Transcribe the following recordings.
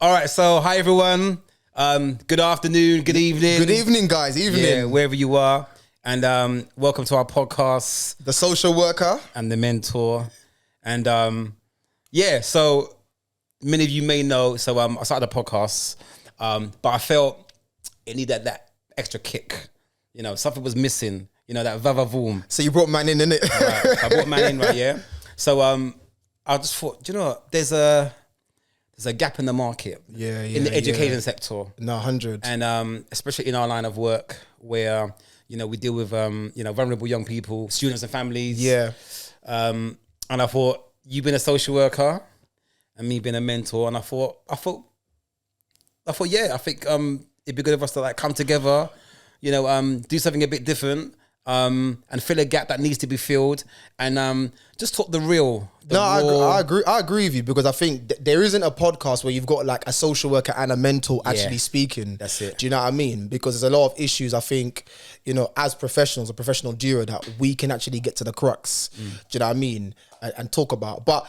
All right, so hi everyone. Good afternoon, good evening. Good evening, guys. Evening. Yeah, wherever you are. And welcome to our podcast. The Social Worker. And the Mentor. And so many of you may know, so I started a podcast, but I felt it needed that extra kick. You know, something was missing, you know, that va-va-voom. So you brought man in, innit? Right, I brought man in, right, yeah. So I just thought, do you know what, there's a gap in the market, in the education sector. No, 100. And especially in our line of work where, you know, we deal with, vulnerable young people, students and families. Yeah. And I thought, you being a social worker and me being a mentor, and I think it'd be good of us to like come together, you know, do something a bit different, and fill a gap that needs to be filled, and just talk the real. I agree with you, because I think there isn't a podcast where you've got like a social worker and a mentor actually speaking. That's it. Do you know what I mean? Because there's a lot of issues, I think, you know, as professionals, a professional duo, that we can actually get to the crux. Do you know what I mean? And talk about. But,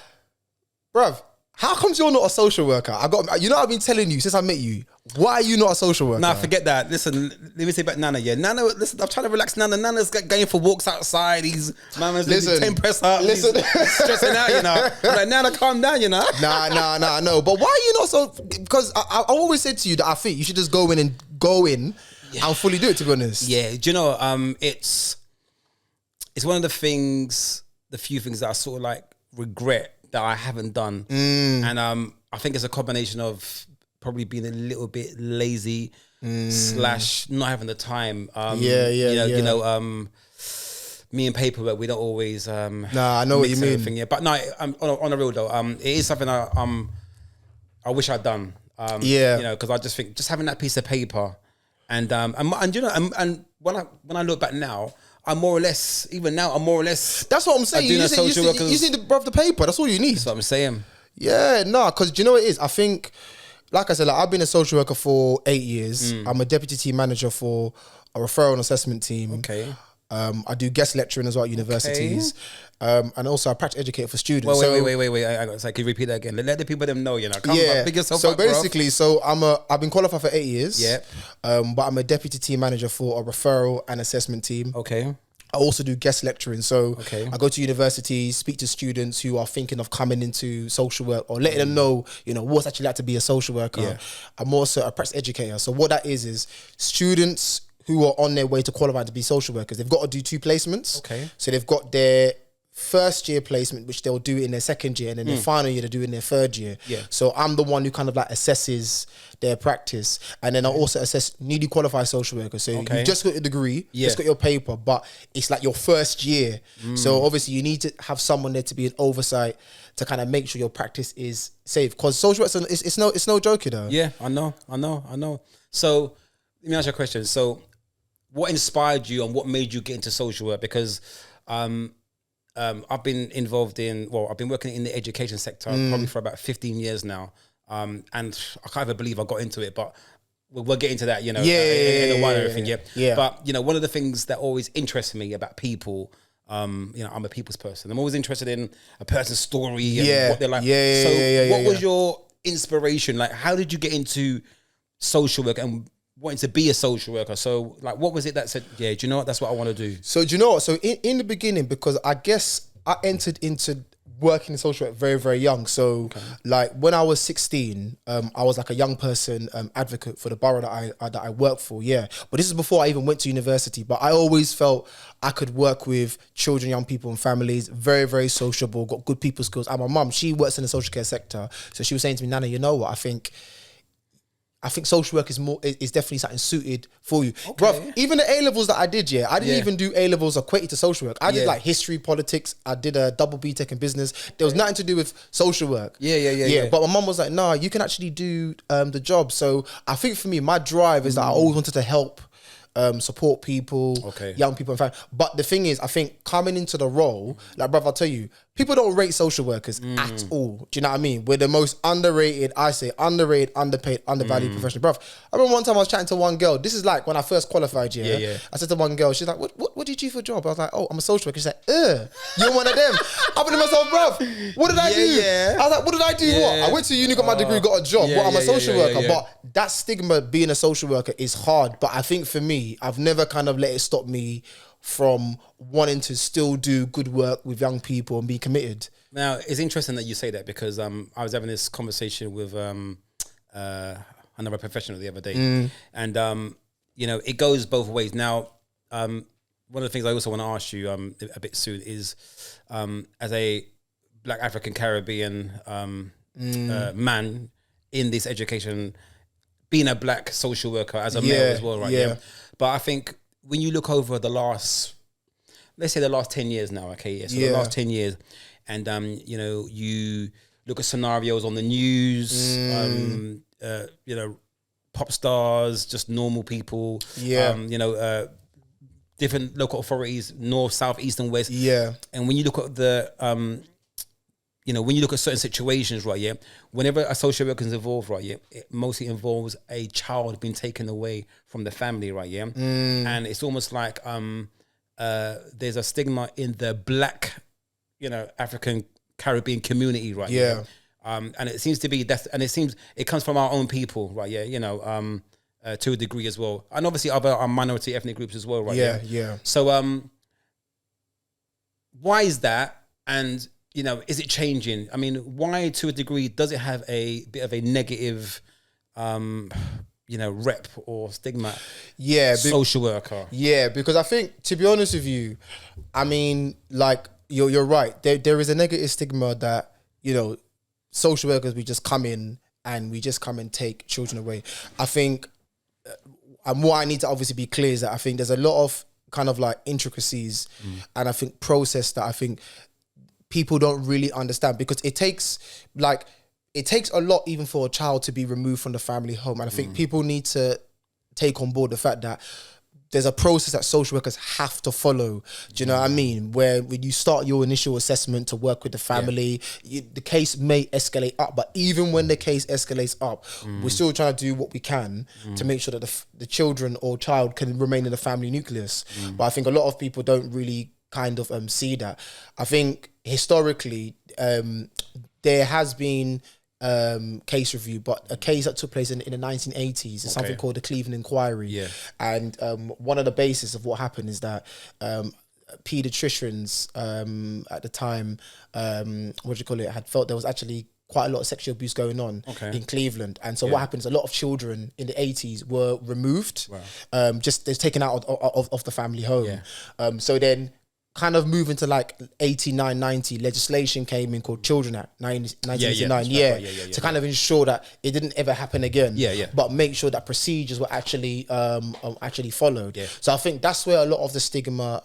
bruv, how comes you're not a social worker? You know what I've been telling you since I met you. Why are you not a social worker? Nah, forget that. Listen, let me say about Nana. Yeah, Nana. Listen, I'm trying to relax. Nana's going for walks outside. He's doing 10 press ups. Listen, he's stressing out. You know, I'm like, Nana, calm down. You know. Nah. No, but why are you not so? Because I always said to you that I think you should just go in and fully do it. To be honest. Yeah. Do you know? It's one of the few things that I sort of like regret that I haven't done, and I think it's a combination of probably being a little bit lazy / not having the time. Me and paperwork, we don't always. I know what you mean. Yeah, but no, on a real though, it is something I wish I'd done. You know, because I just think just having that piece of paper, and you know, and when I look back now, I'm more or less. That's what I'm saying. You just need the paper. That's all you need. That's what I'm saying. Yeah, because do you know what it is? I think, like I said, I've been a social worker for 8 years. I'm a deputy team manager for a referral and assessment team. Okay. I do guest lecturing as well at universities. And also I practice educator for students. Wait. I got to say, can you repeat that again? Let the people them know, you know. Come on, pick yourself so up, basically, I've been qualified for 8 years. Yeah. But I'm a deputy team manager for a referral and assessment team. Okay. I also do guest lecturing. So I go to universities, speak to students who are thinking of coming into social work, or letting them know, you know, what's actually like to be a social worker. Yeah. I'm also a practice educator. So what that is students who are on their way to qualify to be social workers, they've got to do 2 placements. Okay. So they've got their first year placement, which they'll do in their second year, and then their final year they do in their third year. Yeah. So I'm the one who kind of like assesses their practice, and then I also assess newly qualified social workers. So you just got your degree, just got your paper, but it's like your first year. So obviously you need to have someone there to be an oversight to kind of make sure your practice is safe, because social work it's no joke, you know. Yeah, I know. So let me ask you a question. So what inspired you and what made you get into social work? Because I've been I've been working in the education sector probably for about 15 years now. And I can't even believe I got into it, but we'll get into that, you know, in a while, everything. Yeah. But, you know, one of the things that always interests me about people, you know, I'm a people's person. I'm always interested in a person's story and what they're like. What was your inspiration? Like, how did you get into social work and wanting to be a social worker? So like, what was it that said, do you know what, that's what I want to do? So do you know what? So in the beginning, because I guess I entered into working in social work very, very young. So like when I was 16, I was like a young person advocate for the borough that I work for. Yeah. But this is before I even went to university. But I always felt I could work with children, young people and families, very, very sociable, got good people skills. And my mum, she works in the social care sector. So she was saying to me, Nana, you know what? I think social work is definitely something suited for you. Bruv, even the A-levels that I did, I didn't even do A-levels equated to social work. I did like history, politics. I did a double BTEC in business. There was nothing to do with social work. Yeah. But my mum was like, nah, you can actually do the job. So I think for me, my drive is that I always wanted to help support people, young people and family. But the thing is, I think coming into the role, like, brother, I'll tell you, people don't rate social workers at all. Do you know what I mean? We're the most underrated, underpaid, undervalued professional. Bruv, I remember one time I was chatting to one girl. This is like when I first qualified, I said to one girl, she's like, what did you do for a job? I was like, oh, I'm a social worker. She's like, you're one of them. I'm thinking to myself, bruv, what did I do? I was like, what did I do? What? I went to uni, got my degree, got a job. I'm a social worker. But that stigma being a social worker is hard. But I think for me, I've never kind of let it stop me from wanting to still do good work with young people and be committed. Now, it's interesting that you say that because I was having this conversation with another professional the other day. And, you know, it goes both ways. Now, one of the things I also want to ask you a bit soon is, as a Black African Caribbean man in this education, being a Black social worker as a male as well, right? Yeah. But I think when you look over the last, let's say the last 10 years now, okay? So the last 10 years, and, you know, you look at scenarios on the news, you know, pop stars, just normal people, you know, different local authorities, north, south, east and west. And when you look at the, you know, when you look at certain situations, right, whenever a social worker is involved, right, it mostly involves a child being taken away from the family, right, and it's almost like there's a stigma in the Black, you know, African Caribbean community, right, and it seems to be and it comes from our own people, right, you know, to a degree as well, and obviously other minority ethnic groups as well, right, so why is that? And you know, is it changing? I mean, why, to a degree, does it have a bit of a negative, you know, rep or stigma? Social worker. Because I think, to be honest with you, I mean, like, you're right. There is a negative stigma that, you know, social workers, we just come in and take children away. I think, and what I need to obviously be clear is that I think there's a lot of kind of like intricacies and I think process that I think people don't really understand, because it takes a lot even for a child to be removed from the family home. And I think people need to take on board the fact that there's a process that social workers have to follow. Do you know what I mean? Where when you start your initial assessment to work with the family, the case may escalate up, but even when the case escalates up, we're still trying to do what we can to make sure that the children or child can remain in the family nucleus. But I think a lot of people don't really kind of see that. I think historically there has been case review, but a case that took place in the 1980s is something called the Cleveland Inquiry. And one of the basis of what happened is that pediatricians at the time, had felt there was actually quite a lot of sexual abuse going on in Cleveland. And so what happens, a lot of children in the 80s were removed, just they're taken out of the family home. So then kind of moving to like 89, 90, legislation came in called Children Act 1989, to kind of ensure that it didn't ever happen again, but make sure that procedures were actually followed. So I think that's where a lot of the stigma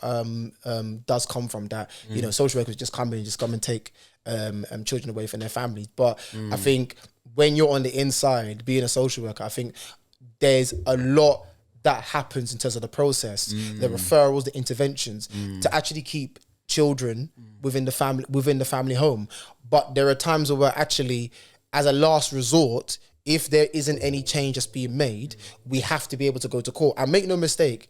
does come from, that you know, social workers just come and take children away from their families. But I think when you're on the inside being a social worker, I think there's a lot that happens in terms of the process, the referrals, the interventions, to actually keep children within the family home. But there are times where actually, as a last resort, if there isn't any change that's being made, we have to be able to go to court. And make no mistake,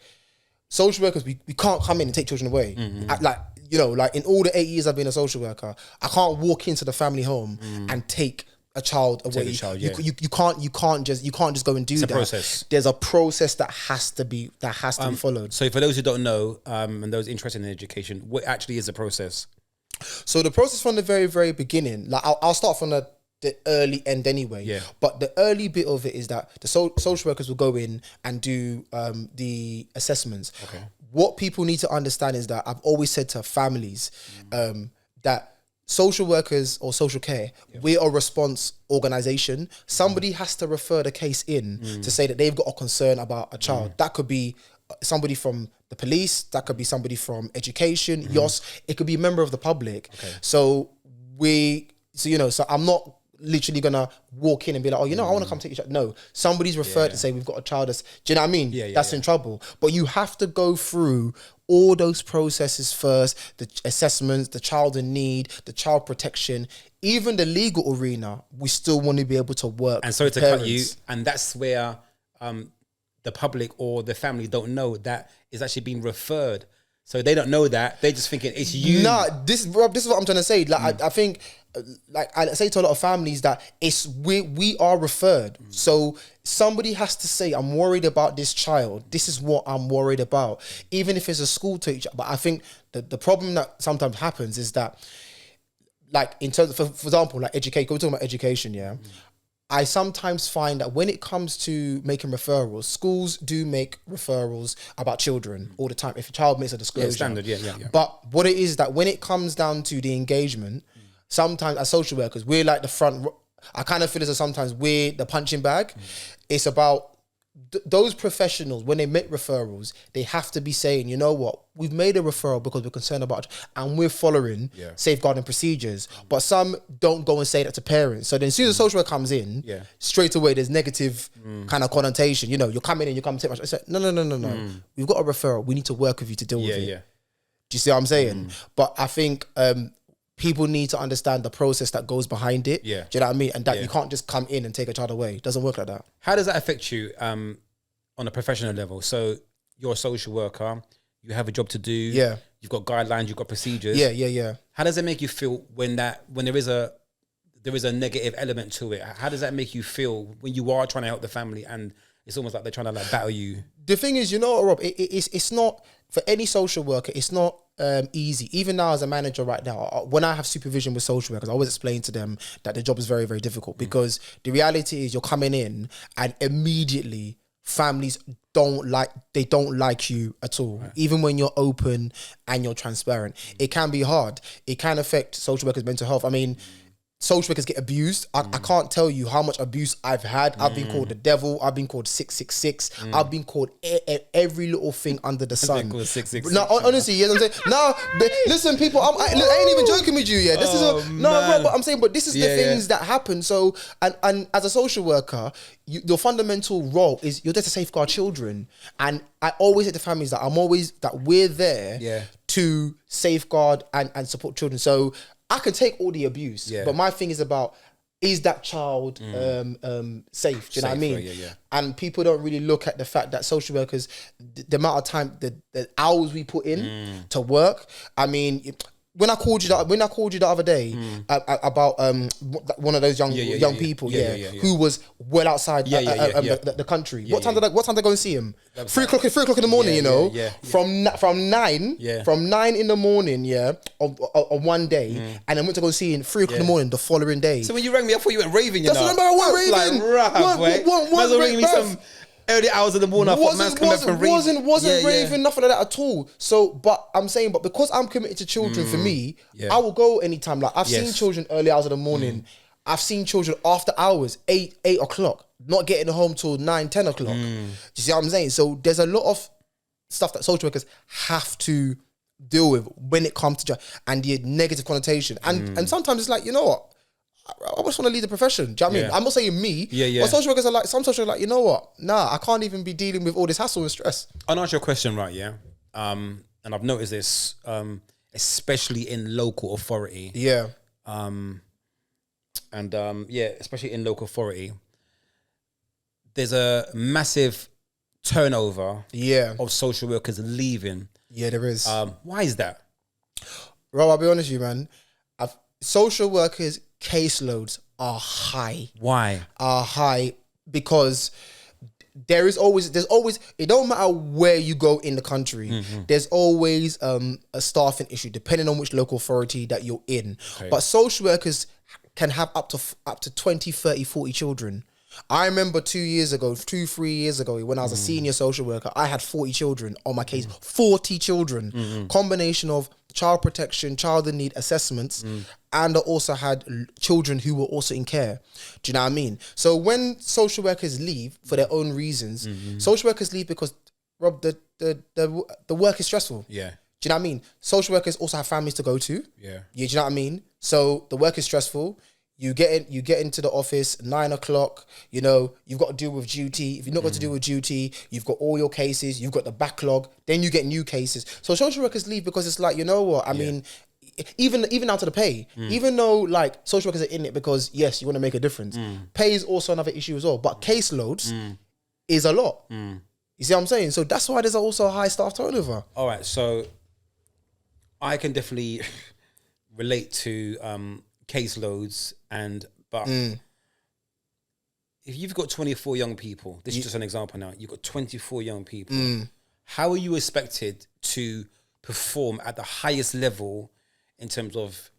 social workers, we can't come in and take children away. Like, you know, like in all the 8 years I've been a social worker, I can't walk into the family home and take a child away. You can't just go and do that. It's a process. There's a process that has to be followed. So for those who don't know, and those interested in education, what actually is the process? So the process from the very, very beginning, like I'll start from the early end anyway. But the early bit of it is that the social workers will go in and do the assessments. What people need to understand is that I've always said to families that social workers or social care, we're a response organisation. Somebody has to refer the case in to say that they've got a concern about a child. That could be somebody from the police, that could be somebody from education, YOS, it could be a member of the public. So I'm not literally gonna walk in and be like, oh, I want to come take your child. No, somebody's referred to say we've got a child that's, do you know what I mean? That's in trouble. But you have to go through all those processes first, the assessments, the child in need, the child protection, even the legal arena. We still want to be able to work. And sorry to cut you, and that's where the public or the family don't know that it's actually being referred. So they don't know that. They're just thinking it's you. Nah, Rob, this is what I'm trying to say. Like, I think, like I say to a lot of families that we are referred. So somebody has to say, I'm worried about this child. This is what I'm worried about. Even if it's a school teacher. But I think the problem that sometimes happens is that, like, in terms of, for example, like education, we're talking about education, yeah? I sometimes find that when it comes to making referrals, schools do make referrals about children all the time. If a child makes a disclosure. Standard, yeah. But what it is that when it comes down to the engagement, sometimes as social workers, we're like the front. I kind of feel as though sometimes we're the punching bag. It's about those professionals, when they make referrals, they have to be saying, you know what, we've made a referral because we're concerned about it and we're following safeguarding procedures. But some don't go and say that to parents. So then as soon as the social worker comes in, straight away there's negative kind of connotation. You're coming in, you come to take my child. I said, no. We've got a referral. We need to work with you to deal with it. Do you see what I'm saying? But I think people need to understand the process that goes behind it. Do you know what I mean? And that you can't just come in and take a child away. It doesn't work like that. How does that affect you on a professional level? So you're a social worker, you have a job to do. You've got guidelines, you've got procedures. How does it make you feel when there is a negative element to it? How does that make you feel when you are trying to help the family and it's almost like they're trying to like battle you? The thing is, Rob, it's not, for any social worker, it's not easy. Even now as a manager right now, when I have supervision with social workers, I always explain to them that the job is very, very difficult because the reality is you're coming in and immediately families don't like you at all. Right. Even when you're open and you're transparent, it can be hard. It can affect social workers' mental health. I mean, social workers get abused. I can't tell you how much abuse I've had. I've been called the devil. I've been called 666. I've been called every little thing under the sun. No, honestly, you know what I'm saying? No, listen, people, I ain't even joking with you. Yeah, this is but I'm saying, but this is the things that happen. So, and as a social worker, your fundamental role is you're there to safeguard children. And I always say to families that we're there to safeguard and support children. So I can take all the abuse, but my thing is about, is that child safe? Do you know what I mean? And people don't really look at the fact that social workers, the amount of time, the hours we put in to work. I mean, when I called you the other day about one of those young people who was well outside the country. What time did I go and see him? 3 o'clock in the morning, from 9 in the morning, on one day, and I went to go see him 3 o'clock in the morning the following day. So when you rang me, I thought you went raving. That's what I went raving. Like, ringing me some early hours of the morning. Wasn't raving, nothing like that at all. So, but I'm saying, because I'm committed to children, for me, I will go anytime. Like, I've seen children early hours of the morning. I've seen children after hours, 8 o'clock, not getting home till 9, 10 o'clock. Do you see what I'm saying? So there's a lot of stuff that social workers have to deal with when it comes to and the negative connotation. And sometimes it's like, you know what? I just want to leave the profession. Do you know what I mean? I'm not saying me. But social workers are like, some social workers are like, you know what? Nah, I can't even be dealing with all this hassle and stress. I'll answer your question, right? Yeah. And I've noticed this, especially in local authority. Especially in local authority. There's a massive turnover of social workers leaving. Yeah, there is. Why is that? Rob, I'll be honest with you, man. Social workers' caseloads are high. Why? Are high because there's always, it don't matter where you go in the country, there's always a staffing issue depending on which local authority that you're in. Okay. But social workers can have up to 20, 30, 40 children. I remember 3 years ago, when I was a senior social worker, I had 40 children on my case. 40 children. Combination of child protection, child in need assessments, and I also had children who were also in care. Do you know what I mean? So when social workers leave for their own reasons, social workers leave because, Rob, the work is stressful. Yeah. Do you know what I mean? Social workers also have families to go to. Yeah. Do you know what I mean? So the work is stressful. You get into the office 9 o'clock. You know, you've got to deal with duty. If you're not got to deal with duty, you've got all your cases. You've got the backlog. Then you get new cases. So social workers leave because it's like, you know what? I mean, even down to the pay. Even though like social workers are in it because yes, you want to make a difference. Pay is also another issue as well. But caseloads is a lot. You see what I'm saying? So that's why there's also a high staff turnover. All right, so I can definitely relate to caseloads, but if you've got 24 young people, this is just an example now, you've got 24 young people, how are you expected to perform at the highest level in terms of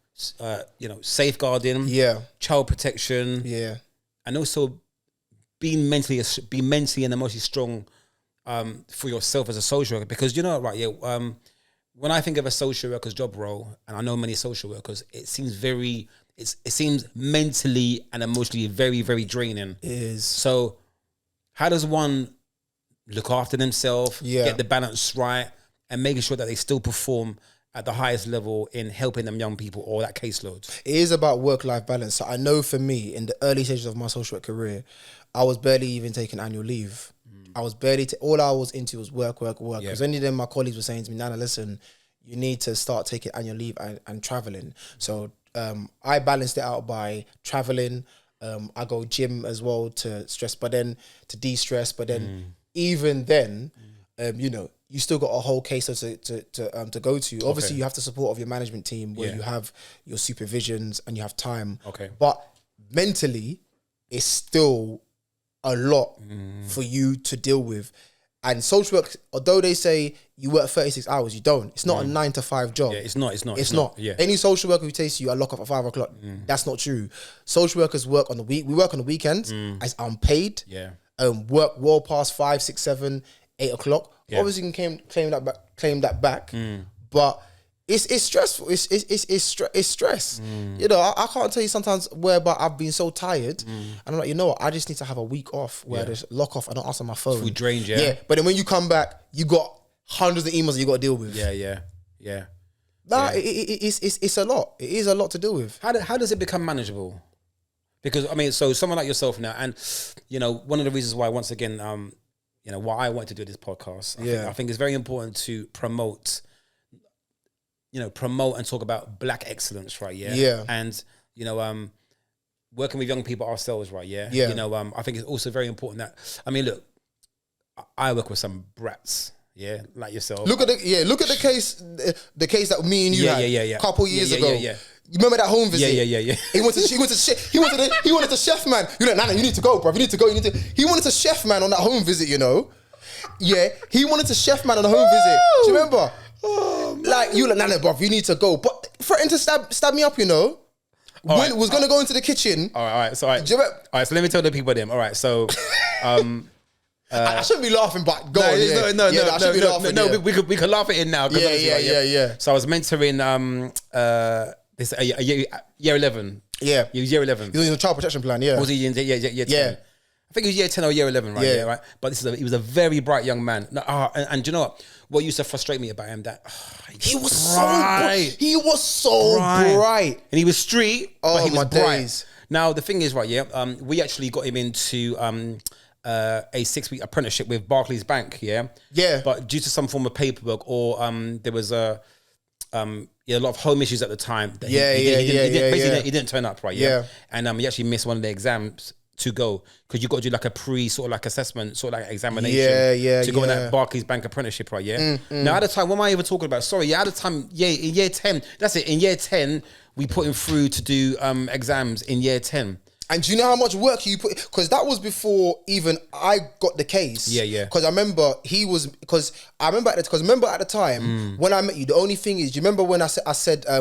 safeguarding, child protection, and also being mentally and emotionally strong for yourself as a social worker? Because you know, right, when I think of a social worker's job role, and I know many social workers, it seems it seems mentally and emotionally very, very draining. It is. So how does one look after themselves, get the balance right, and making sure that they still perform at the highest level in helping them young people or that caseload? It is about work-life balance. So I know for me, in the early stages of my social work career, I was barely even taking annual leave. I was barely, all I was into was work. Because any of them, my colleagues were saying to me, Nana, listen, you need to start taking annual leave and traveling. So I balanced it out by traveling. I go gym as well to stress, but then to de-stress. But then even then, you still got a whole case to go to. Obviously, you have the support of your management team where you have your supervisions and you have time. Okay. But mentally, it's still a lot for you to deal with. And social work, although they say you work 36 hours, you don't. It's not a 9 to 5 job. Yeah, it's not. It's not. Yeah. Any social worker who takes you, I lock up at 5 o'clock. That's not true. Social workers work on the week. We work on the weekends as unpaid. Yeah. Work well past 5, 6, 7, 8 o'clock. Yeah. Obviously, you can claim that back. But it's stressful. It's stress. You know, I can't tell you sometimes but I've been so tired, and I'm like, you know what? I just need to have a week off where I just lock off. I don't answer my phone. Full drained, yeah. But then when you come back, you got hundreds of emails that you got to deal with. Yeah. Nah, it's a lot. It is a lot to deal with. How does it become manageable? Because I mean, so someone like yourself now, and you know, one of the reasons why, once again, why I wanted to do this podcast, I think it's very important to promote and talk about Black excellence, right? Yeah. And working with young people ourselves, right? Yeah. I think it's also very important that, I mean, look, I work with some brats, like yourself. Look at the case that me and you had a couple years ago. Yeah. You remember that home visit? Yeah. He wanted to chef man. You're like, Nana, you need to go, bro. You need to go. He wanted to chef man on that home visit, you know? Yeah, he wanted to chef man on the home visit. Do you remember? Oh, like, you like, Nana, bro, you need to go. But threatened to stab me up, you know? Was going to go into the kitchen. All right. So let me tell the people them. All right, so... I shouldn't be laughing, but go on. No, we could laugh it in now. Yeah. So I was mentoring year 11. Yeah. He was year 11. He was in the child protection plan, yeah. Was he in year 10? Yeah. I think he was year 10 or year 11, right? Yeah, right. But he was a very bright young man. And do you know what? What used to frustrate me about him, he was so bright. And he was street, but he was bright. Days. Now, the thing is, right, we actually got him into a 6-week apprenticeship with Barclays Bank, yeah? But due to some form of paperwork or there was a lot of home issues at the time. He didn't turn up, right? Yeah. And he actually missed one of the exams to go because you got to do like a assessment, examination to go in that Barclays Bank apprenticeship, right? Yeah. Now at the time, what am I even talking about? Sorry, at the time, in year 10, that's it. In year 10, we put him through to do exams in year 10. And do you know how much work you put? Because that was before even I got the case. Yeah. Because I remember at the time when I met you, the only thing is, do you remember when I said I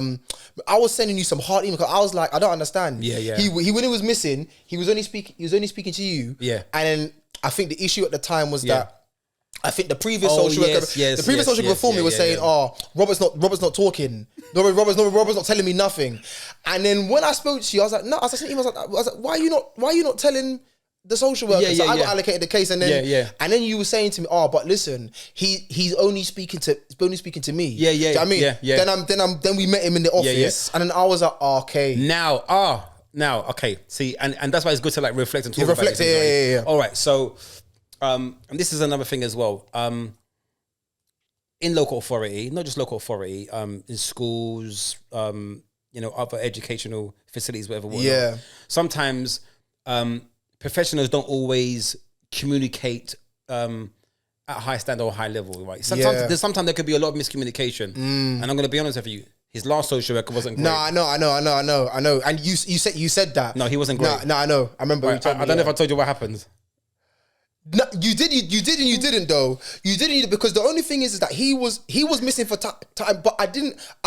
was sending you some hard email because I was like, I don't understand. Yeah. He when he was missing, he was only speaking to you. Yeah. And then I think the issue at the time was that. I think the previous social worker, social worker before me was saying, Robert's not talking. Robert's not telling me nothing. And then when I spoke to you, I was like, no, I sent emails I was like, why are you not telling the social worker? So I got allocated the case, and then and then you were saying to me, but listen, he's only speaking to me. Yeah. Do you know what I mean? Then we met him in the office, and then I was like, okay. Now Now, okay, see, and that's why it's good to like reflect and talk about reflect, it. yeah. All right, so, and this is another thing as well. In local authority, not just local authority, in schools, other educational facilities, whatever. Yeah. Sometimes professionals don't always communicate at a high standard or high level, right? Sometimes there could be a lot of miscommunication, and I'm going to be honest with you. His last social worker wasn't great. No, I know. And you said that. No, he wasn't great. No, I know. I remember. Right, I don't know if I told you what happened. No, you did and you didn't though. You didn't because the only thing is that he was missing for time. But I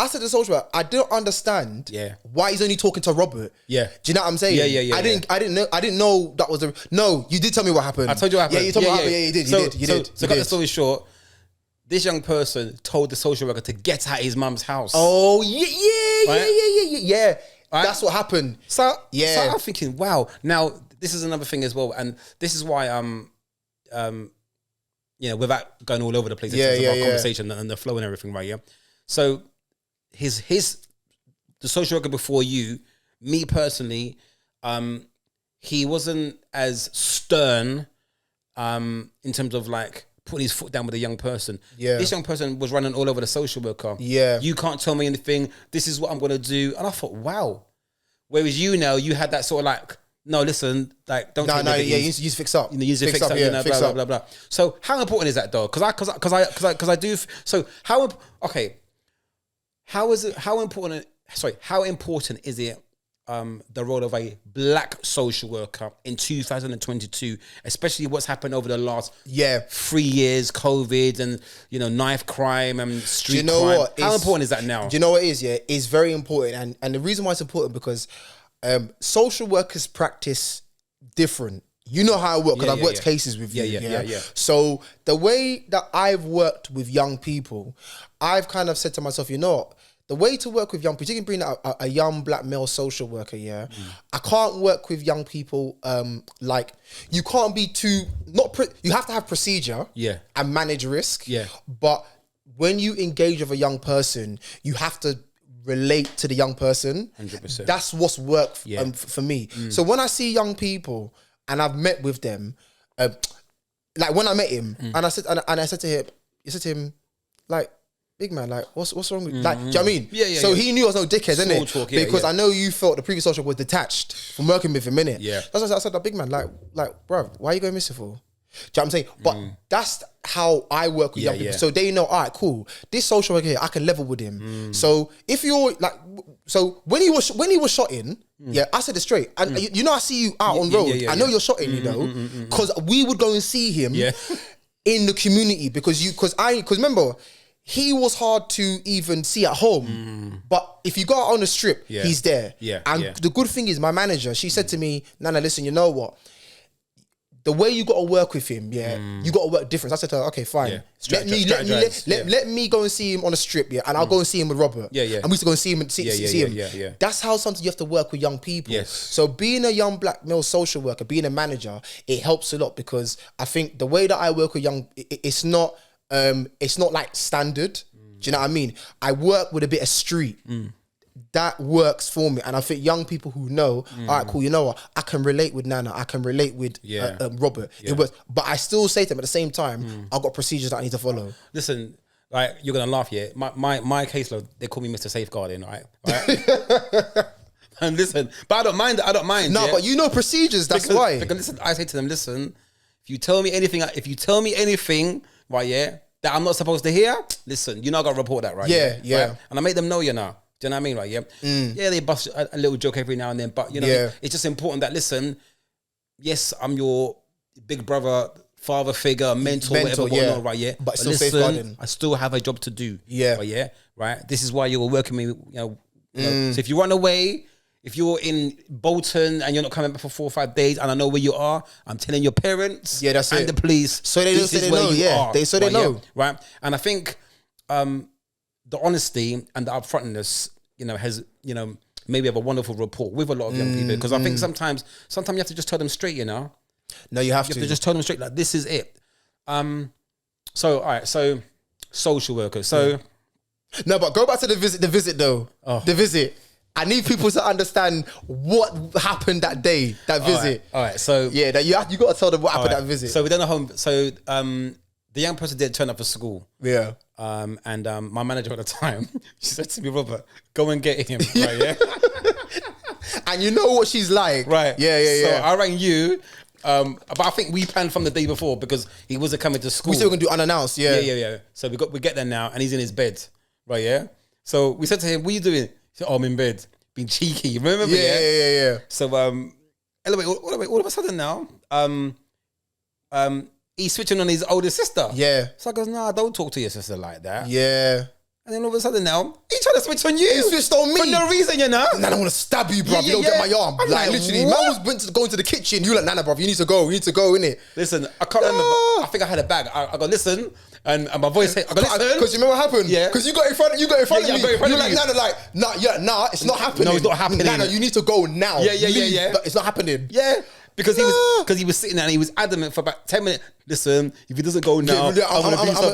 said to the social worker, I didn't understand. Yeah. Why he's only talking to Robert. Yeah. Do you know what I'm saying? Yeah. I didn't know that was the. No, you did tell me what happened. I told you what happened. Yeah, you told me what happened. Yeah, you did. You did. So cut the story short. This young person told the social worker to get at his mum's house. Oh yeah. Right? That's what happened. So I'm thinking, wow. Now this is another thing as well, and this is why without going all over the place in terms of our conversation and the flow and everything, right? Yeah. So the social worker before you, me personally, he wasn't as stern in terms of like putting his foot down with a young person. Yeah. This young person was running all over the social worker. Yeah. You can't tell me anything. This is what I'm going to do. And I thought, wow. Whereas you had that sort of like, no, listen, like don't. No, you use fix up. Use it fix up. Blah blah. So how important is that though? Because I do. So how important is it? The role of a black social worker in 2022, especially what's happened over the last 3 years, COVID and knife crime and street crime. What? How important is that now? Do you know what it is? Yeah, it's very important, and the reason why it's important because social workers practice different. You know how I work because I've worked cases with you. Yeah. So the way that I've worked with young people, I've kind of said to myself, the way to work with young people, you can bring a young black male social worker, I can't work with young people like, you can't be too, you have to have procedure and manage risk. Yeah. But when you engage with a young person, you have to relate to the young person. 100%. That's what's worked for me. So when I see young people and I've met with them, like when I met him and I said to him, like, big man, like, what's wrong with, like, do you know what I mean? Yeah. So he knew I was no dickhead, isn't it? Talk, because I know you felt the previous social was detached from working with him, innit? Yeah. That's why I said, big man, like, bro, why are you going missing for? Do you know what I'm saying? But that's how I work with young people. So they know, all right, cool. This social worker here, I can level with him. So if you're like, so when he was shot in, I said it straight. And I see you out on road. I know you're shot in, because we would go and see him in the community because remember, he was hard to even see at home. But if you go out on the strip, he's there. And the good thing is my manager, she said to me, Nana, listen, you know what? The way you got to work with him, you got to work different. So I said to her, okay, fine. Let me go and see him on the strip, and I'll go and see him with Robert. And we used to go and see him and see him. That's how sometimes you have to work with young people. Yes. So being a young black male social worker, being a manager, it helps a lot because I think the way that I work with young, it's not like standard. Do you know what I mean? I work with a bit of street. That works for me, and I think young people who know, all right, cool. You know what? I can relate with Nana. I can relate with Robert. It works, but I still say to them at the same time, I've got procedures that I need to follow. Listen, like you're gonna laugh, My caseload, they call me Mr. Safeguarding, right? And listen, but I don't mind. No, but you know procedures. That's why. Because listen, I say to them, listen, if you tell me anything, right, that I'm not supposed to hear, listen, you know I gotta report that, right? Yeah. Right? And I make them know, Do you know what I mean? Right? Yeah, they bust a little joke every now and then, but it's just important that yes, I'm your big brother, father figure, mentor, whatever, whatnot, right? Yeah, but still safeguarding. I still have a job to do. Yeah, right. This is why you were working me. So if you run away, if you're in Bolton and you're not coming back for 4 or 5 days, and I know where you are, I'm telling your parents, that's and it. the police, so they know. They know, right? And I think the honesty and the upfrontness, has, maybe have a wonderful rapport with a lot of young people. Because I think sometimes you have to just tell them straight, No, you have to just tell them straight, like, this is it. So, all right, so social workers. So, no, but go back to the visit though. The visit. I need people to understand what happened that day, that visit. All right. So yeah, that you got to tell them what happened that visit. So we done a home. So the young person didn't turn up for school. Yeah. And my manager at the time, she said to me, Robert, go and get him. Right, yeah. And you know what she's like. Right. Yeah. So I rang you. But I think we planned from the day before because he wasn't coming to school. We still gonna do unannounced. Yeah. So we get there now, and he's in his bed. Right. Yeah. So we said to him, "What are you doing?" He said, "Oh, I'm in bed, being cheeky." Remember? Yeah. So anyway, all of a sudden now, he's switching on his older sister. Yeah. So I goes, "Nah, don't talk to your sister like that." Yeah. And then all of a sudden now, he tried to switch on you. He switched on me. For no reason, you know? Nana, I want to stab you, bro. Yeah, You don't get my arm. I'm Like, like, literally, what? man was went to go into the kitchen. You like, Nana, bro, you need to go, innit? Listen, I can't remember. But I think I had a bag. I go, listen. And my voice said, I go, listen. Because you remember what happened? Yeah. Because you got in front of me. I got in front You're of like, you. Nana, like, nah, it's not happening. No, it's not happening. Nana, you need to go now. Yeah. Leave. It's not happening. Yeah. Because he was sitting there and he was adamant for about 10 minutes. Listen, if he doesn't go now, Yeah, I'm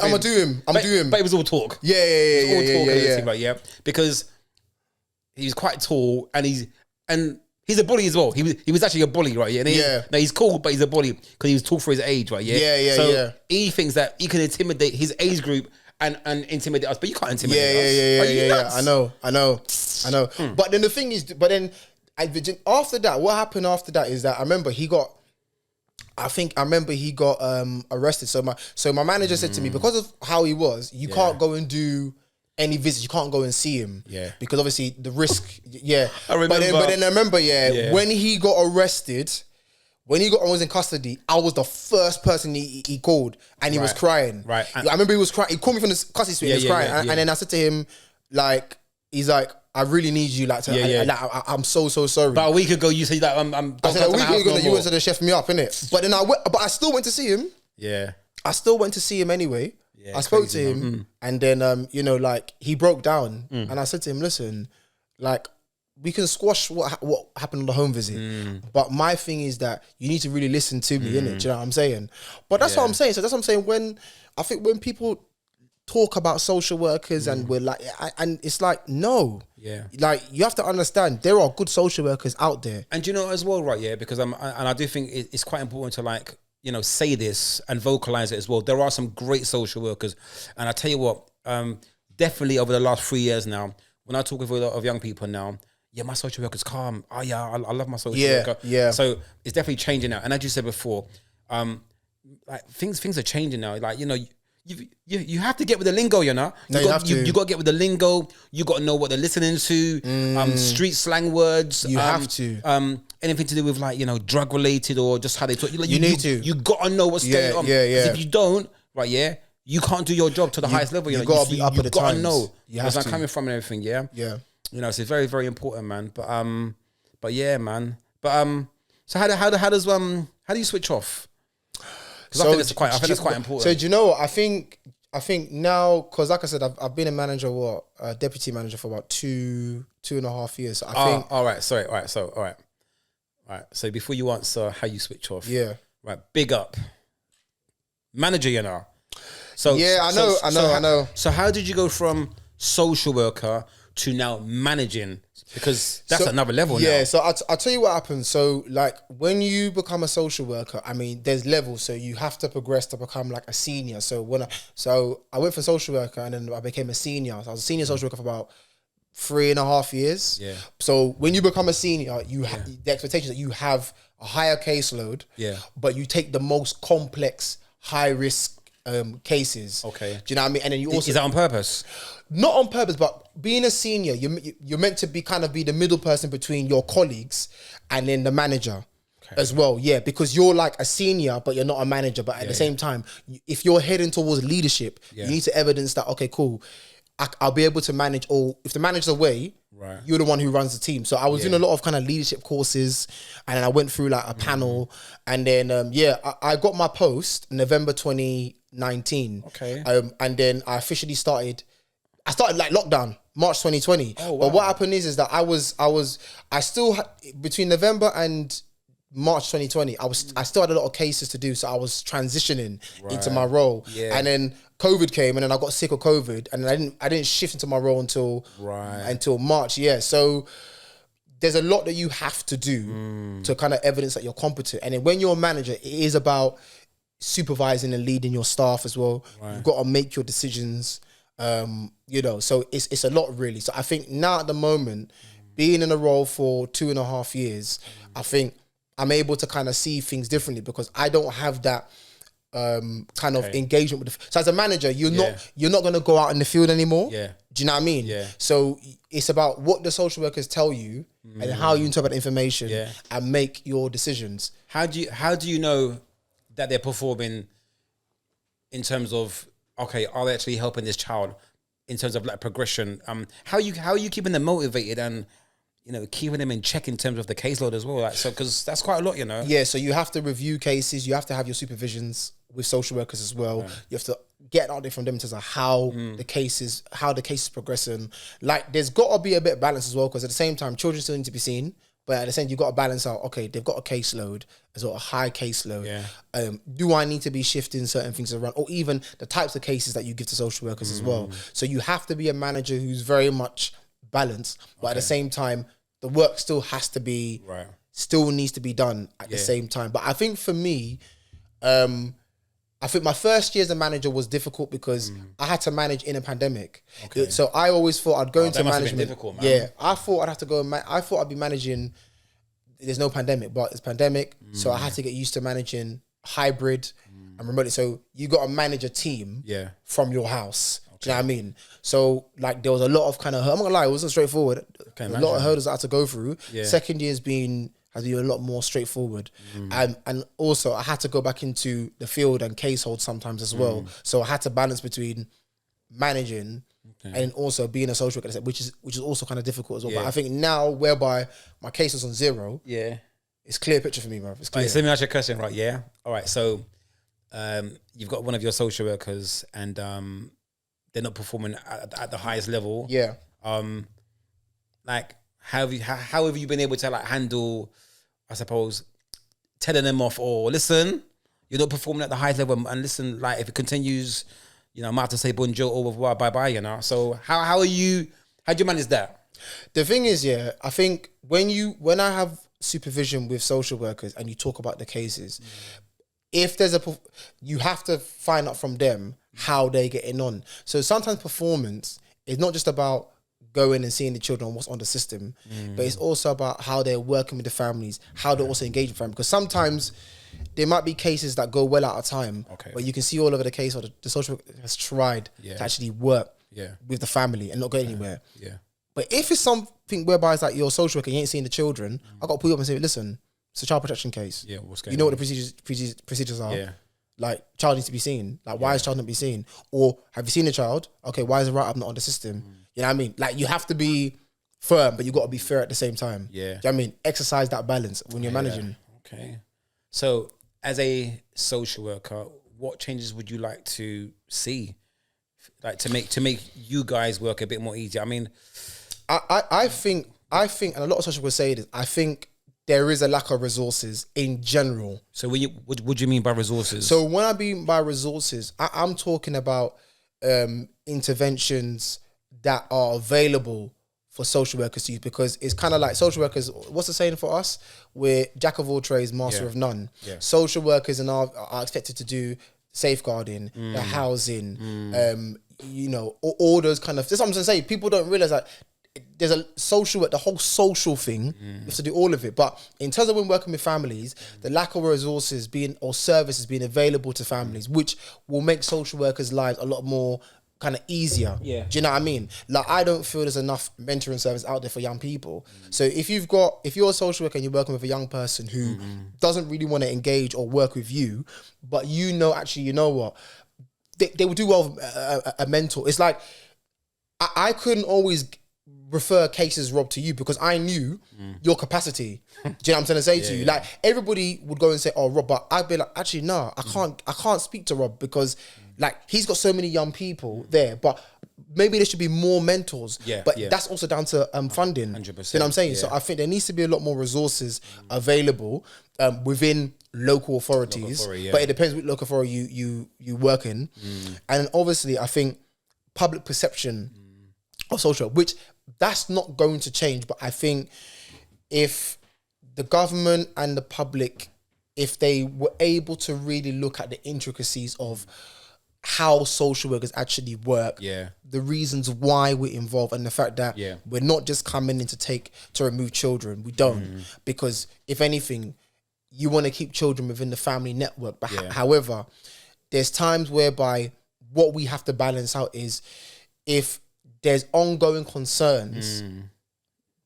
gonna do him. I'm doing him. But it was all talk. Yeah. All talk and everything, right? Yeah. Because he's quite tall and he's a bully as well. He was actually a bully, right? Yeah. Now he's cool, but he's a bully because he was tall for his age, right? Yeah. Yeah. He thinks that he can intimidate his age group and intimidate us, but you can't intimidate us. Yeah. I know. But then the thing is, after that, what happened after that is that I remember he got arrested. So my manager said to me, because of how he was, you can't go and do any visits. You can't go and see him. Yeah. Because obviously the risk. Yeah. I remember. But then I remember. When he got arrested. When he was in custody, I was the first person he called, and he was crying. Right. I remember he was crying. He called me from the custody suite. He was crying, and then I said to him, like, he's like, I really need you, like, I'm so sorry. But a week ago, you said that I said a week ago that you went to the chef me up, innit? But then I still went to see him. Yeah. I still went to see him anyway. Yeah, I spoke to him, and then like he broke down, and I said to him, listen, like, we can squash what happened on the home visit, but my thing is that you need to really listen to me, innit? Do you know what I'm saying? But that's what I'm saying. So that's what I'm saying. When people talk about social workers and we're like, and it's like, no, like, you have to understand there are good social workers out there, and you know as well, right? Yeah, because I do think it's quite important to, like, say this and vocalize it as well. There are some great social workers, and I tell you what, definitely over the last 3 years now, when I talk with a lot of young people now. Yeah, my social worker's calm. Oh yeah, I love my social worker. Yeah. So it's definitely changing now. And as you said before, like things are changing now. Like, you have to get with the lingo, you know. You got to get with the lingo. You got to know what they're listening to. Street slang words. You have to. Anything to do with, like, drug related or just how they talk. You need to. You got to know what's going on. Yeah. If you don't, right? Yeah, you can't do your job to the highest level. You got to be up at the times. You got to know where I'm coming from and everything. Yeah. Yeah. So it's very, very important, man. But yeah, man. So how do you switch off? Because I think that's quite important. So do you know what? I think now, because like I said, I've been a manager, deputy manager for about 2.5 years. So I think. All right. Sorry. All right. So before you answer how you switch off, right. Big up, manager. So yeah, I know. So how did you go from social worker to now managing? Because that's another level now. Yeah, so I'll tell you what happens. So, like, when you become a social worker, I mean, there's levels. So you have to progress to become like a senior. So I went for social worker and then I became a senior. So I was a senior social worker for about 3.5 years. Yeah. So when you become a senior, you have the expectation that you have a higher caseload. Yeah. But you take the most complex, high risk cases. Okay. Do you know what I mean? And then you also... Is that on purpose? Not on purpose, but being a senior, you're meant to be the middle person between your colleagues and then the manager as well. Yeah, because you're like a senior, but you're not a manager. But at the same time, if you're heading towards leadership, you need to evidence that, okay, cool, I'll be able to manage, or if the manager's away, you're the one who runs the team. So I was doing a lot of kind of leadership courses, and then I went through like a panel, and then I got my post November 2019. Okay. And then I officially started like lockdown, March 2020. Oh, wow. But what happened is that I still between November and March 2020, I still had a lot of cases to do, so I was transitioning into my role. Yeah. And then COVID came, and then I got sick of COVID, and I didn't shift into my role until March. Yeah, so there's a lot that you have to do to kind of evidence that you're competent. And then when you're a manager, it is about supervising and leading your staff as well. You've got to make your decisions. You know, so it's a lot really. So I think now at the moment, being in a role for 2.5 years, I think I'm able to kind of see things differently because I don't have that kind of engagement with so as a manager, you're not going to go out in the field anymore. Do you know what I mean? So it's about what the social workers tell you and how you interpret the information and make your decisions. How do you know that they're performing in terms of, okay, are they actually helping this child in terms of like progression? How are you keeping them motivated and, you know, keeping them in check in terms of the caseload as well? Like, so, because that's quite a lot, you know. Yeah, so you have to review cases. You have to have your supervisions with social workers as well. You have to get out there from them in terms of how the case is progressing. Like, there's got to be a bit of balance as well, because at the same time, children still need to be seen. But at the same time, you've got to balance out, okay, they've got a caseload, as well, a high caseload. Do I need to be shifting certain things around? Or even the types of cases that you give to social workers as well. So you have to be a manager who's very much balanced, but at the same time, the work still has to be, still needs to be done at the same time. But I think for me, I think my first year as a manager was difficult because I had to manage in a pandemic. So I always thought I'd go into management. Difficult, man. I thought I'd have to go. I thought I'd be managing. There's no pandemic, but it's pandemic. So I had to get used to managing hybrid and remotely. So you got to manage a team from your house. Do you know what I mean? So like there was a lot of kind of, I'm not gonna lie, it wasn't straightforward. A lot of hurdles I had to go through. Second year has been a lot more straightforward. And also I had to go back into the field and casehold sometimes as well. So I had to balance between managing and also being a social worker, which is also kind of difficult as well. But I think now, whereby my case is on 0, it's clear picture for me, bro. It's clear. Right, so let me ask you a question, right? Yeah. All right. So you've got one of your social workers and they're not performing at the highest level. Like how have you been able to like handle, I suppose, telling them off, or listen, you're not performing at the highest level, and listen, like if it continues, you know, I might have to say bonjour, au revoir, bye bye, you know. So how do you manage that? The thing is, I think when I have supervision with social workers and you talk about the cases, if there's you have to find out from them how they're getting on. So sometimes performance is not just about going and seeing the children, what's on the system, but it's also about how they're working with the families, how they're also engaging with families. Because sometimes there might be cases that go well out of time, but you can see all over the case, or the social worker has tried to actually work with the family and not go anywhere. But if it's something whereby it's like you're a social worker, you ain't seeing the children, I got to pull you up and say, listen, it's a child protection case. What's going you know on? What the procedures are. Like, child needs to be seen. Like, why is child not be seen? Or have you seen the child? Okay, why is the write-up not on the system? You know what I mean? Like, you have to be firm, but you got to be fair at the same time. Do you know what I mean? Exercise that balance when you're managing. Okay. So, as a social worker, what changes would you like to see, like to make you guys work a bit more easier? I mean, I think, and a lot of social workers say this, I think there is a lack of resources in general. So what do you mean by resources? So when I mean by resources, I'm talking about interventions that are available for social workers to use, because it's kind of like social workers, what's the saying for us? We're jack of all trades, master of none. Social workers are expected to do safeguarding, the housing, you know, all those kind of, that's what I'm saying. People don't realize that there's a social work, the whole social thing, you have to do all of it. But in terms of when working with families, the lack of resources or services being available to families, which will make social workers' lives a lot more kind of easier. Do you know what I mean? Like, I don't feel there's enough mentoring service out there for young people. So if you're a social worker and you're working with a young person who doesn't really want to engage or work with you, but you know what, they will do well with a mentor. It's like, I couldn't always refer cases, Rob, to you because I knew your capacity. Do you know what I'm trying to say to you? Like everybody would go and say, "Oh, Rob," but I'd be like, "Actually, no, I can't. I can't speak to Rob because like he's got so many young people there, but." Maybe there should be more mentors, but that's also down to funding. 100%. You know what I'm saying? So I think there needs to be a lot more resources available within local authorities. But it depends which local authority you work in, and obviously I think public perception of social, which that's not going to change. But I think if the government and the public, if they were able to really look at the intricacies of how social workers actually work, the reasons why we're involved, and the fact that we're not just coming in to remove children. We don't, because if anything, you want to keep children within the family network. But however, there's times whereby what we have to balance out is if there's ongoing concerns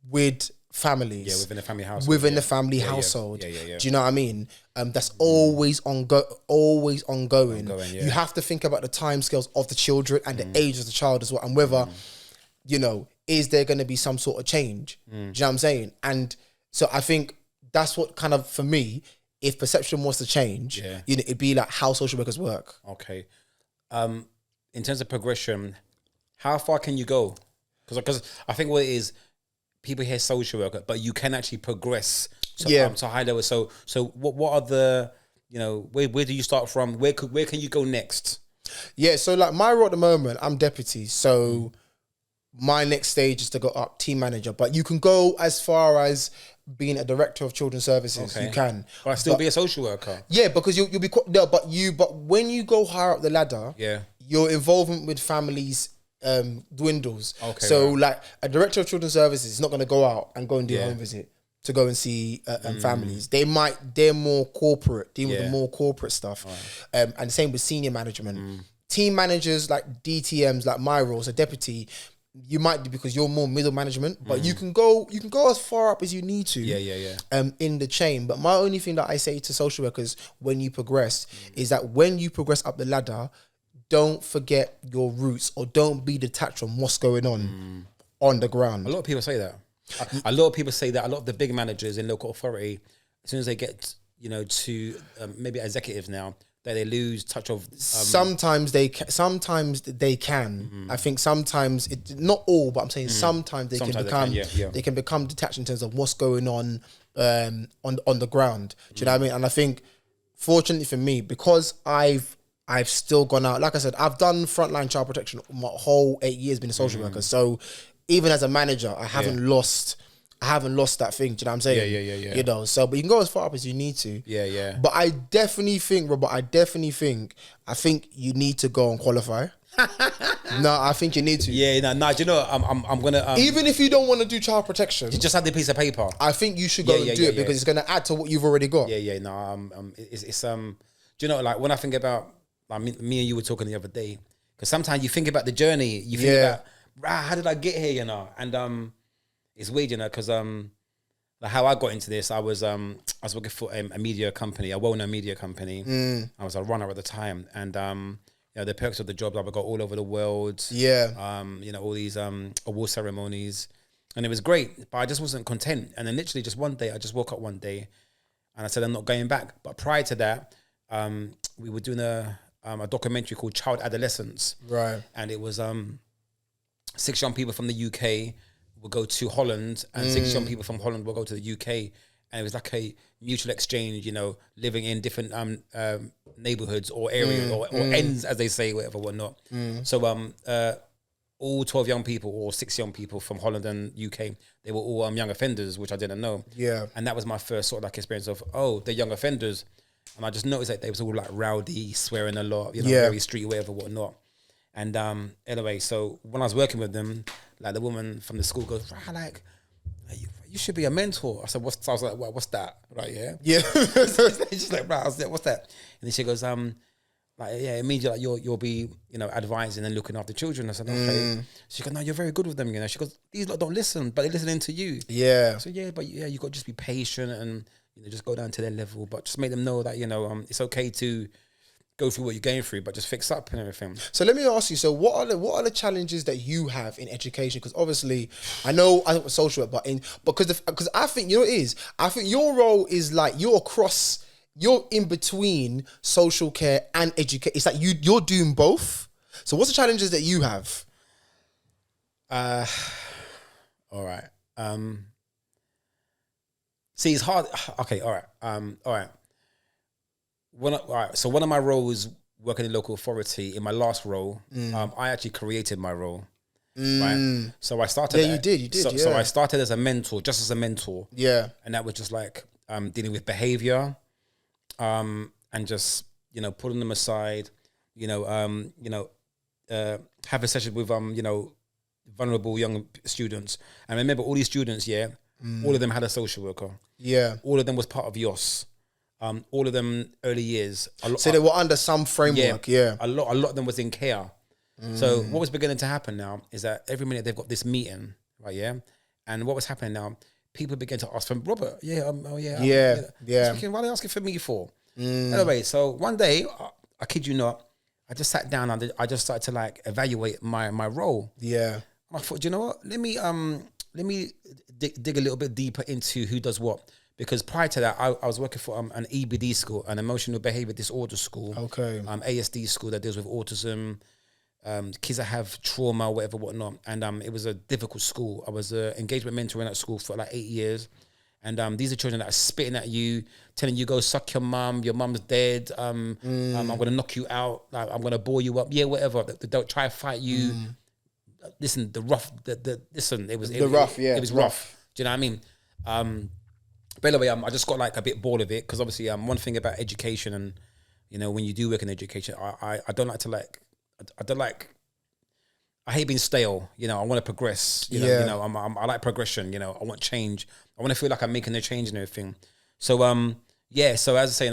with families, within the family household, the family household. Do you know what I mean? That's always ongoing. You have to think about the timescales of the children and the age of the child as well, and whether is there going to be some sort of change? Do you know what I'm saying? And so I think that's what kind of, for me, if perception was to change, it'd be like how social workers work. Okay. In terms of progression, how far can you go? Because I think what it is, people hear social worker, but you can actually progress to high level. So what are the, where do you start from? Where can you go next? Yeah, so like my role at the moment, I'm deputy. So my next stage is to go up team manager, but you can go as far as being a director of children's services. You can, but still be a social worker. Yeah, because you'll be but when you go higher up the ladder, your involvement with families dwindles. So like a director of children's services is not going to go out and go and do a home visit to go and see families. They're more corporate, dealing with the more corporate stuff. And the same with senior management. Team managers, like DTMs, like my role as a deputy, you might do because you're more middle management, but you can go as far up as you need to in the chain. But my only thing that I say to social workers when you progress is that when you progress up the ladder, don't forget your roots, or don't be detached from what's going on the ground. A lot of people say that. A lot of people say that. A lot of the big managers in local authority, as soon as they get, to maybe executives now, that they lose touch of. Sometimes they can. I think sometimes not all, but I'm saying sometimes they can become detached in terms of what's going on the ground. Do you know what I mean? And I think, fortunately for me, because I've still gone out. Like I said, I've done frontline child protection my whole 8 years being a social worker. So even as a manager, I haven't lost that thing. Do you know what I'm saying? Yeah. So, but you can go as far up as you need to. Yeah. But I definitely think, Robert, I think you need to go and qualify. No, I think you need to. Yeah, no. Do you know? I'm gonna. Even if you don't want to do child protection, you just have the piece of paper. I think you should go and do it because it's gonna add to what you've already got. No. It's Do you know? Like when I think about. Like me and you were talking the other day, because sometimes you think about the journey, you think about, how did I get here, and it's weird, because like how I got into this, I was working for a media company, a well-known media company. I was a runner at the time, and the perks of the job, I got all over the world. All these award ceremonies, and it was great, but I just wasn't content. And then literally just one day, I just woke up one day, and I said I'm not going back. But prior to that, we were doing a documentary called Child Adolescence. Right. And it was 6 young people from the UK will go to Holland, and 6 young people from Holland will go to the UK. And it was like a mutual exchange, living in different neighborhoods or areas or ends, as they say, whatever, whatnot. So all 12 young people, or 6 young people from Holland and UK, they were all young offenders, which I didn't know. Yeah. And that was my first sort of like experience of, they're young offenders. And I just noticed that they was all like rowdy, swearing a lot, very street, whatever, whatnot. And anyway, so when I was working with them, like the woman from the school goes, like, you should be a mentor. I was like, what's that? Right, yeah? Yeah. She's like, right, I was like, what's that? And then she goes, it means you'll be, advising and looking after children. I said, okay. She goes, no, you're very good with them, She goes, these lot don't listen, but they're listening to you. Yeah. So you got to just be patient and just go down to their level, but just make them know that, it's okay to go through what you're going through, but just fix up and everything. So let me ask you. So what are the challenges that you have in education? Because obviously, I know social work, but because I think it is. I think your role is like you're in between social care and education. It's like you're doing both. So what's the challenges that you have? All right. See, it's hard. Okay. All right. All right. So one of my roles working in local authority, in my last role, I actually created my role. Right. So I started. Yeah, you did. So I started as a mentor, just as a mentor. Yeah. And that was just like dealing with behavior, and just putting them aside, have a session with vulnerable young students. And remember, all these students, all of them had a social worker. Yeah. All of them was part of YOS. All of them early years. So they were under some framework. Yeah. A lot of them was in care. So what was beginning to happen now is that every minute they've got this meeting, right? Yeah. And what was happening now? People began to ask for Robert. Yeah. What are they asking for me for? Anyway, so one day, I kid you not, I just sat down and I just started to like evaluate my role. Yeah. And I thought, you know what? Let me dig a little bit deeper into who does what. Because prior to that, I was working for an EBD school, an emotional behavior disorder school. Okay. ASD school that deals with autism, kids that have trauma, whatever, whatnot. And it was a difficult school. I was an engagement mentor in that school for like 8 years. And these are children that are spitting at you, telling you, go suck your mum's dead, I'm going to knock you out, like, I'm going to bore you up, whatever. They don't try to fight you. Listen, it was rough. Do you know what I mean? But anyway, I just got like a bit bored of it, because obviously one thing about education, and when you do work in education, I don't like to I hate being stale. I want to progress. I like progression. I want change. I want to feel like I'm making a change and everything. So so as I say,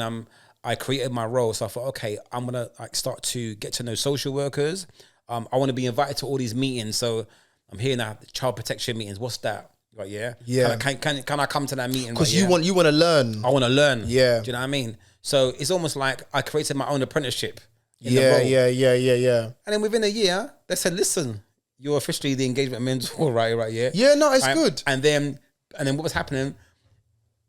I created my role. So I thought, okay, I'm gonna like start to get to know social workers. I want to be invited to all these meetings. So I'm here now, child protection meetings. What's that? Right, yeah. Can I come to that meeting? Because you want to learn. I want to learn. Yeah. Do you know what I mean? So it's almost like I created my own apprenticeship. Yeah. And then within a year, they said, "Listen, you're officially the engagement mentor, right? Yeah. Yeah, no, it's good. And then what was happening?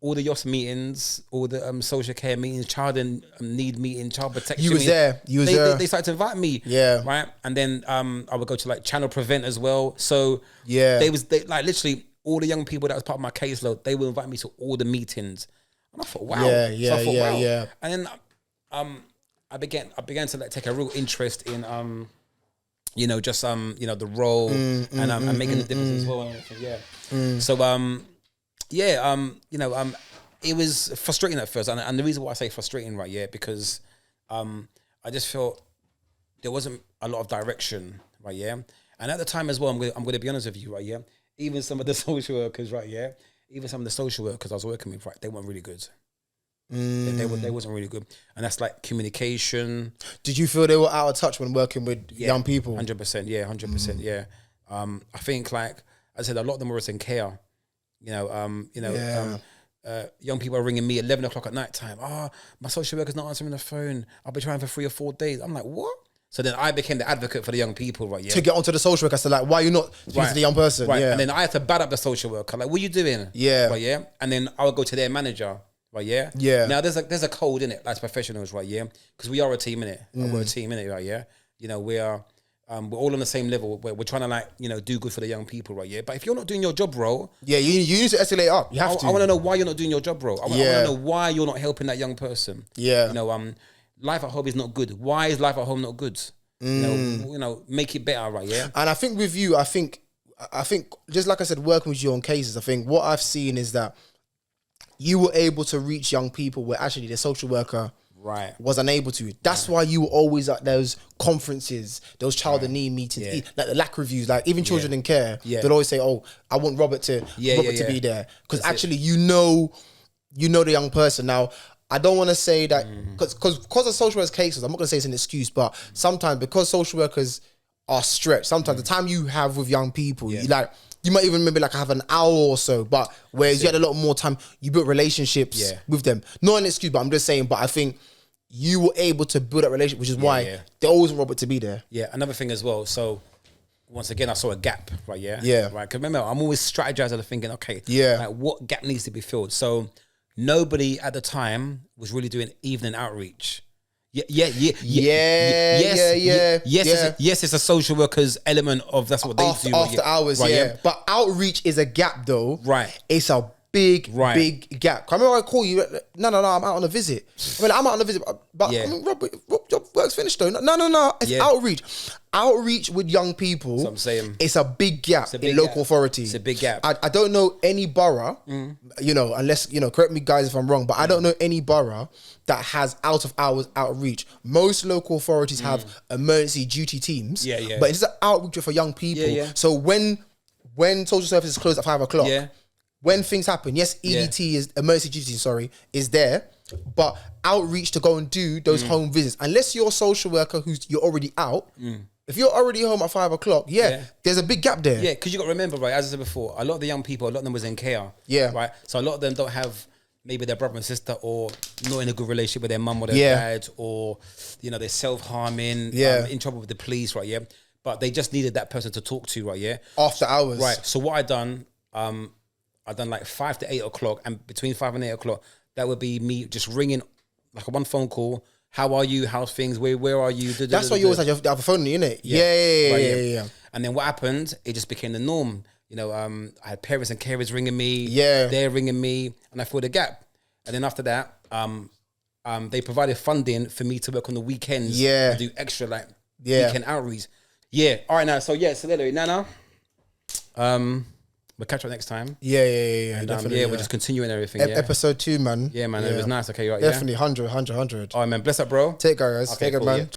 All the YOS meetings, all the social care meetings, child and need meeting, child protection. You was there. They started to invite me. Yeah. Right. And then I would go to like Channel Prevent as well. So they like literally all the young people that was part of my caseload, they would invite me to all the meetings. And I thought, wow. Yeah. And then I began to like take a real interest in the role and making a difference as well and everything. Yeah. So it was frustrating at first, and the reason why I say frustrating, right? Yeah, because I just felt there wasn't a lot of direction, right? Yeah. And at the time as well, I'm going to be honest with you, right? Yeah. Even some of the social workers, right? Yeah. Even some of the social workers I was working with, right? They weren't really good. They wasn't really good. And that's like communication. Did you feel they were out of touch when working with young people? 100%. Yeah. 100%. Yeah. I think, like I said, a lot of them were in care. Young people are ringing me at 11 o'clock at night time. My social worker's not answering the phone. I'll be trying for 3 or 4 days. I'm like, what? So then I became the advocate for the young people, right? Yeah. To get onto the social worker, so like, why are you not speaking to the young person? Right. Yeah. And then I had to bat up the social worker. Like, what are you doing? Yeah. Right, yeah. And then I would go to their manager, right? Yeah. Yeah. Now there's a code in it, as professionals, right? Yeah. Because we are a team in it. We're a team in it, right? Yeah. We're all on the same level. We're trying to do good for the young people, right? Yeah. But if you're not doing your job role, you need to escalate up. You have to. I want to know why you're not doing your job role. I want to know why you're not helping that young person. Yeah. Life at home is not good. Why is life at home not good? Make it better, right? Yeah. And I think with you, I think just like I said, working with you on cases, I think what I've seen is that you were able to reach young people where actually the social worker was unable to. That's why you were always at those conferences, those child in need meetings, like the lack reviews, like even children in care. Yeah. They'll always say, "Oh, I want Robert to be there," because actually you know the young person. Now, I don't want to say that because of social workers cases, I'm not going to say it's an excuse, but sometimes because social workers are stretched, sometimes the time you have with young people, you might even maybe like have an hour or so, but whereas you had a lot more time, you built relationships with them. Not an excuse, but I'm just saying, but I think you were able to build that relationship, which is why they always want Robert to be there. Yeah, another thing as well. So once again, I saw a gap, right? Yeah. Yeah. Right. Because remember, I'm always strategizing and thinking, okay, Yeah. like, what gap needs to be filled? So nobody at the time was really doing evening outreach. Yes, it's a social worker's element of that's what they do. After hours, right, yeah. But outreach is a gap though. Right. It's a big gap. I remember I call you. No, I'm out on a visit. I mean, I'm out on a visit, but I mean, Rob, your work's finished though. No. It's outreach. Outreach with young people. That's what I'm saying. It's a big gap in local authority. It's a big gap. I don't know any borough, you know, unless, you know, correct me guys if I'm wrong, but I don't know any borough that has out of hours outreach. Most local authorities have emergency duty teams. But it's an outreach for young people. So when social services close at 5 o'clock, when things happen, yes, EDT is emergency duty, is there, but outreach to go and do those home visits. Unless you're a social worker you're already out, if you're already home at 5 o'clock, there's a big gap there. Yeah, because you got to remember, right, as I said before, a lot of the young people, a lot of them was in care. Yeah. Right? So a lot of them don't have maybe their brother and sister or not in a good relationship with their mum or their dad, or, you know, they're self-harming, in trouble with the police, right, yeah? But they just needed that person to talk to, right, yeah? After hours. Right, so what I done like 5 to 8 o'clock, and between 5 and 8 o'clock, that would be me just ringing like a one phone call. How are you? How's things? Where are you? That's why you always have a phone, innit? Yeah. And then what happened? It just became the norm. You know, I had parents and carers ringing me. Yeah. They're ringing me, and I filled a gap. And then after that, they provided funding for me to work on the weekends. Yeah. And do extra weekend outreach. Yeah. All right, now. So anyway, Nana. We'll catch up next time. Yeah, And, definitely. we're just continuing everything. Episode 2, man. Yeah, man. It was nice. Okay, right. Definitely, 100. All right, man. Bless up, bro. Take care, guys. Okay, Take care, cool, man.